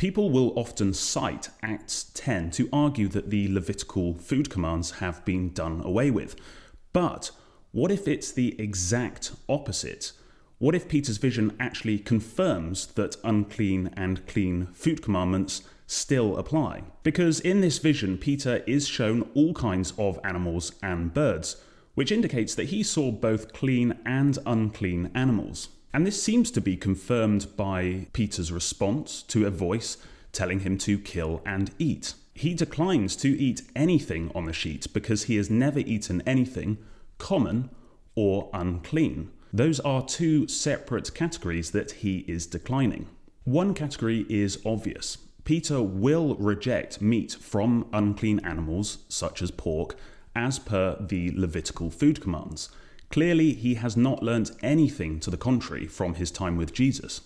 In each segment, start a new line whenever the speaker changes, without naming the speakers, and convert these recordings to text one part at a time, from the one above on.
People will often cite Acts 10 to argue that the Levitical food commands have been done away with. But what if it's the exact opposite? What if Peter's vision actually confirms that unclean and clean food commandments still apply? Because in this vision, Peter is shown all kinds of animals and birds, which indicates that he saw both clean and unclean animals. And this seems to be confirmed by Peter's response to a voice telling him to kill and eat. He declines to eat anything on the sheet because he has never eaten anything common or unclean. Those are two separate categories that he is declining. One category is obvious. Peter will reject meat from unclean animals, such as pork, as per the Levitical food commands. Clearly, he has not learnt anything to the contrary from his time with Jesus.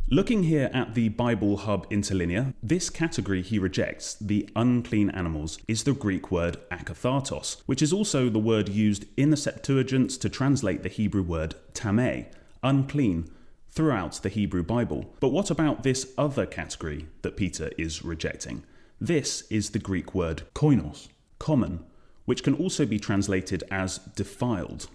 Looking here at the Bible Hub Interlinear, this category he rejects, the unclean animals, is the Greek word akathartos, which is also the word used in the Septuagint to translate the Hebrew word tamai, unclean, throughout the Hebrew Bible. But what about this other category that Peter is rejecting? This is the Greek word koinos, common, which can also be translated as defiled.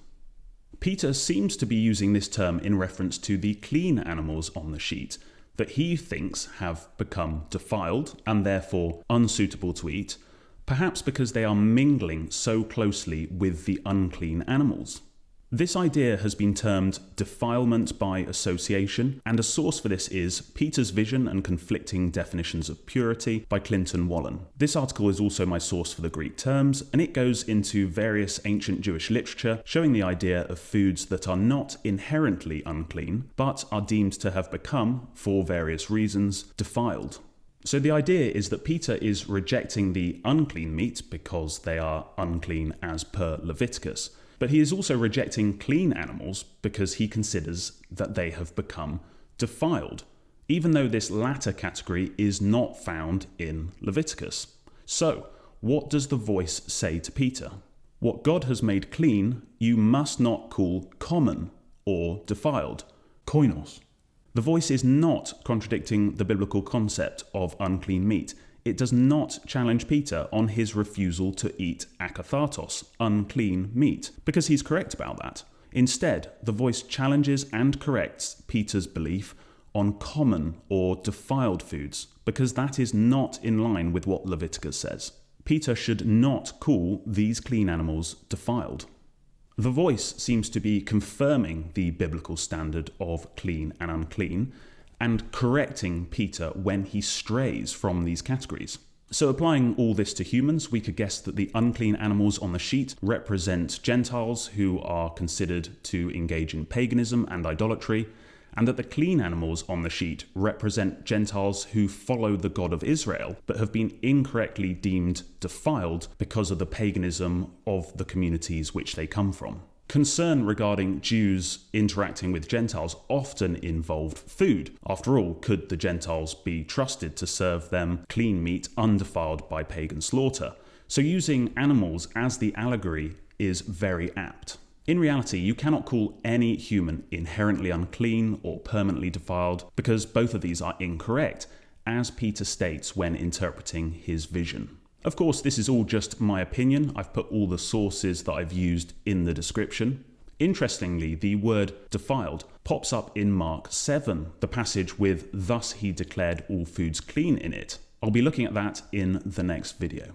Peter seems to be using this term in reference to the clean animals on the sheet that he thinks have become defiled and therefore unsuitable to eat, perhaps because they are mingling so closely with the unclean animals. This idea has been termed defilement by association, and a source for this is Peter's Vision and Conflicting Definitions of Purity by Clinton Wallen. This article is also my source for the Greek terms, and it goes into various ancient Jewish literature showing the idea of foods that are not inherently unclean, but are deemed to have become, for various reasons, defiled. So the idea is that Peter is rejecting the unclean meat because they are unclean as per Leviticus. But he is also rejecting clean animals because he considers that they have become defiled, even though this latter category is not found in Leviticus. So, what does the voice say to Peter? What God has made clean, you must not call common or defiled, koinos. The voice is not contradicting the biblical concept of unclean meat. It does not challenge Peter on his refusal to eat akathartos, unclean meat, because he's correct about that. Instead, the voice challenges and corrects Peter's belief on common or defiled foods, because that is not in line with what Leviticus says. Peter should not call these clean animals defiled. The voice seems to be confirming the biblical standard of clean and unclean, and correcting Peter when he strays from these categories. So applying all this to humans, we could guess that the unclean animals on the sheet represent Gentiles who are considered to engage in paganism and idolatry, and that the clean animals on the sheet represent Gentiles who follow the God of Israel, but have been incorrectly deemed defiled because of the paganism of the communities which they come from. Concern regarding Jews interacting with Gentiles often involved food. After all, could the Gentiles be trusted to serve them clean meat undefiled by pagan slaughter? So using animals as the allegory is very apt. In reality, you cannot call any human inherently unclean or permanently defiled, because both of these are incorrect, as Peter states when interpreting his vision. Of course, this is all just my opinion. I've put all the sources that I've used in the description. Interestingly, the word defiled pops up in Mark 7, the passage with "Thus he declared all foods clean" in it. I'll be looking at that in the next video.